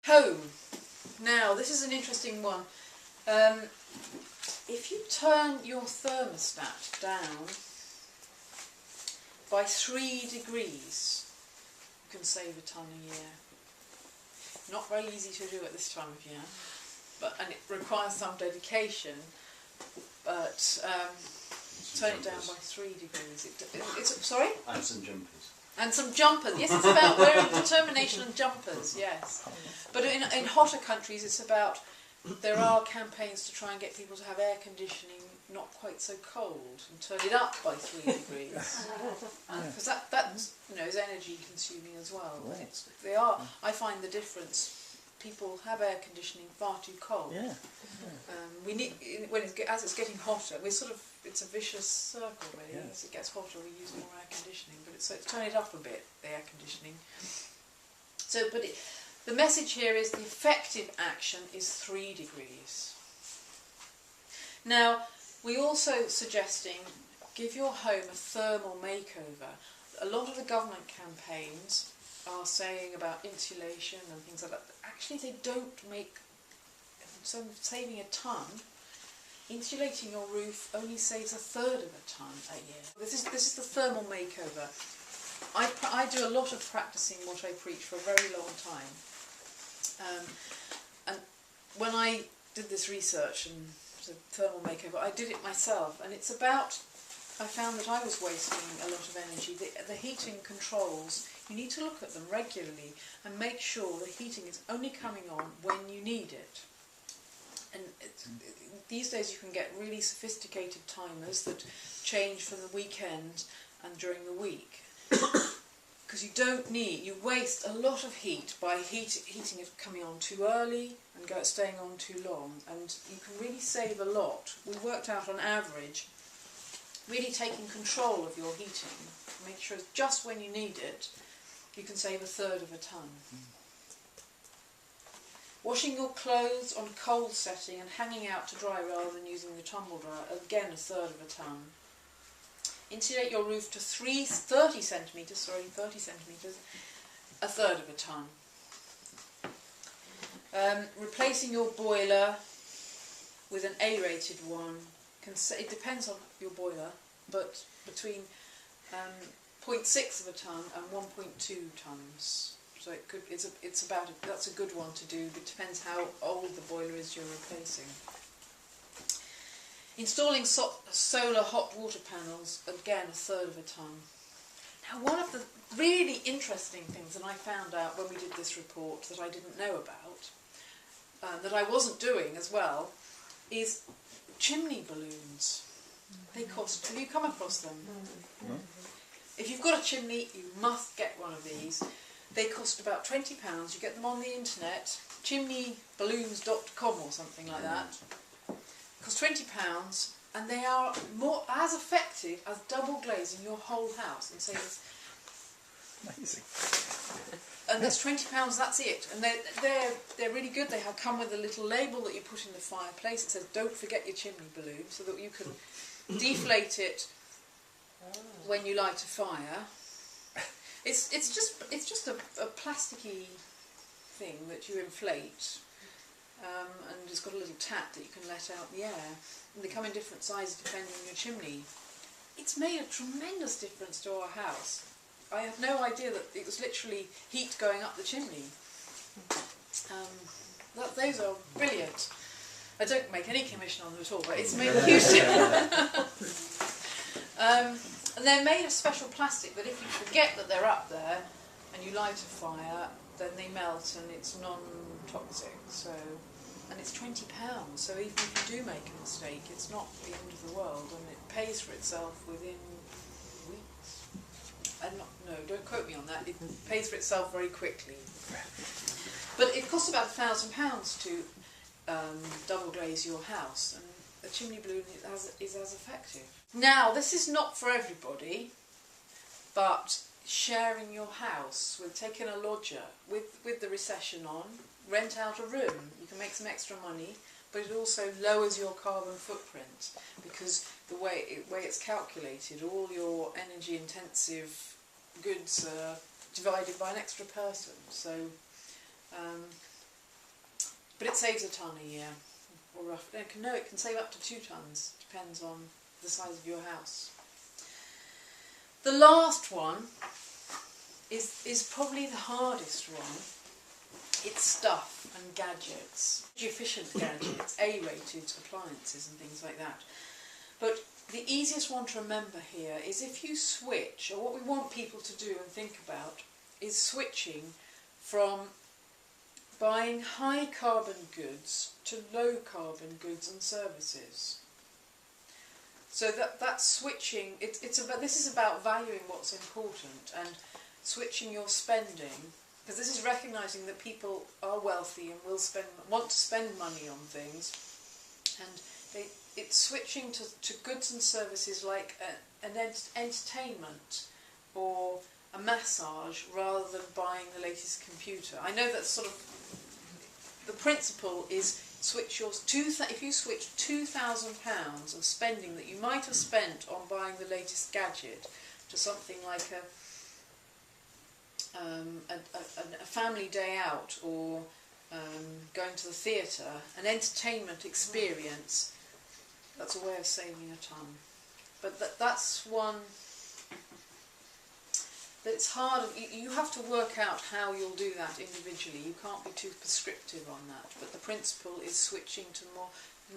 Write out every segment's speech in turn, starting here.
Home. Now, this is an interesting one. If you turn your thermostat down by 3 degrees, you can save a ton a year. Not very easy to do at this time of year, and it requires some dedication, but turn it down by 3 degrees. Sorry? And some jumpers. And some jumpers. Yes, it's about wearing determination and jumpers, yes. But in hotter countries, it's about, there are campaigns to try and get people to have air conditioning not quite so cold and turn it up by 3 degrees. Because that is energy consuming as well. I find the difference. People have air conditioning far too cold. Yeah. We need, as it's getting hotter, it's a vicious circle really. Yeah. As it gets hotter, we use more air conditioning, but it's turn it up a bit, the air conditioning. So, the message here is the effective action is 3 degrees. Now, we're also suggesting give your home a thermal makeover. A lot of the government campaigns are saying about insulation and things like that. Actually, they don't make, so saving a ton. Insulating your roof only saves 1/3 of a ton a year. This is the thermal makeover. I do a lot of practicing what I preach for a very long time. And when I did this research and the thermal makeover, I did it myself, and it's about, I found that I was wasting a lot of energy. The heating controls, you need to look at them regularly and make sure the heating is only coming on when you need it. And these days you can get really sophisticated timers that change for the weekend and during the week. Because you waste a lot of heat by heating it coming on too early and staying on too long, and you can really save a lot. We worked out on average, really taking control of your heating, make sure it's just when you need it, you can save 1/3 of a ton. Washing your clothes on cold setting and hanging out to dry rather than using the tumble dryer, again 1/3 of a ton. Insulate your roof to 30 centimetres, 1/3 of a ton. Replacing your boiler with an A-rated one, it depends on your boiler, but between 0.6 of a ton and 1.2 tons. So that's a good one to do, but it depends how old the boiler is you're replacing. Installing solar hot water panels, again 1/3 of a ton. Now, one of the really interesting things that I found out when we did this report that I didn't know about, that I wasn't doing as well, is chimney balloons. They cost, have you come across them? No. If you've got a chimney, you must get one of these. They cost about £20. You get them on the internet, chimneyballoons.com or something like that. Cost £20, and they are as effective as double glazing your whole house. And so it's amazing. And that's £20. That's it. And they're really good. They come with a little label that you put in the fireplace. It says, "Don't forget your chimney balloon," so that you can deflate it when you light a fire. It's just a plasticky thing that you inflate. And it's got a little tap that you can let out the air. And they come in different sizes depending on your chimney. It's made a tremendous difference to our house. I had no idea that it was literally heat going up the chimney. Those are brilliant. I don't make any commission on them at all, but it's made a huge difference. And they're made of special plastic that if you forget that they're up there and you light a fire, then they melt and it's non-toxic. And it's £20, so even if you do make a mistake, it's not the end of the world, and it pays for itself within weeks. No, don't quote me on that. It pays for itself very quickly. But it costs about £1,000 to double glaze your house, and a chimney balloon is as effective. Now, this is not for everybody, but sharing your house with taking a lodger with the recession on, rent out a room. You can make some extra money, but it also lowers your carbon footprint because the way it's calculated, all your energy intensive goods are divided by an extra person. So but it saves a tonne a year, or roughly. No, it can save up to 2 tonnes, depends on the size of your house. The last one is probably the hardest one. It's stuff and gadgets, efficient gadgets, A-rated appliances and things like that. But the easiest one to remember here is if you switch, or what we want people to do and think about, is switching from buying high carbon goods to low carbon goods and services. So that's switching, this is about valuing what's important and switching your spending, because this is recognising that people are wealthy and want to spend money on things, and it's switching to goods and services like an entertainment or a massage rather than buying the latest computer. I know that's sort of, the principle is if you switch £2,000 of spending that you might have spent on buying the latest gadget to something like a family day out, or going to the theatre, an entertainment experience, that's a way of saving a tonne. But that's one that it's hard. You have to work out how you'll do that individually. You can't be too prescriptive on that. But the principle is switching to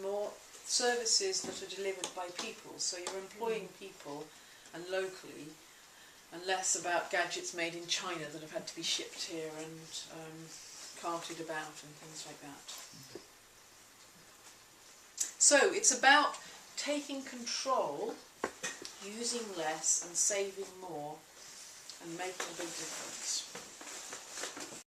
more services that are delivered by people. So you're employing people and locally, and less about gadgets made in China that have had to be shipped here and carted about and things like that. So it's about taking control, using less and saving more, and making a big difference.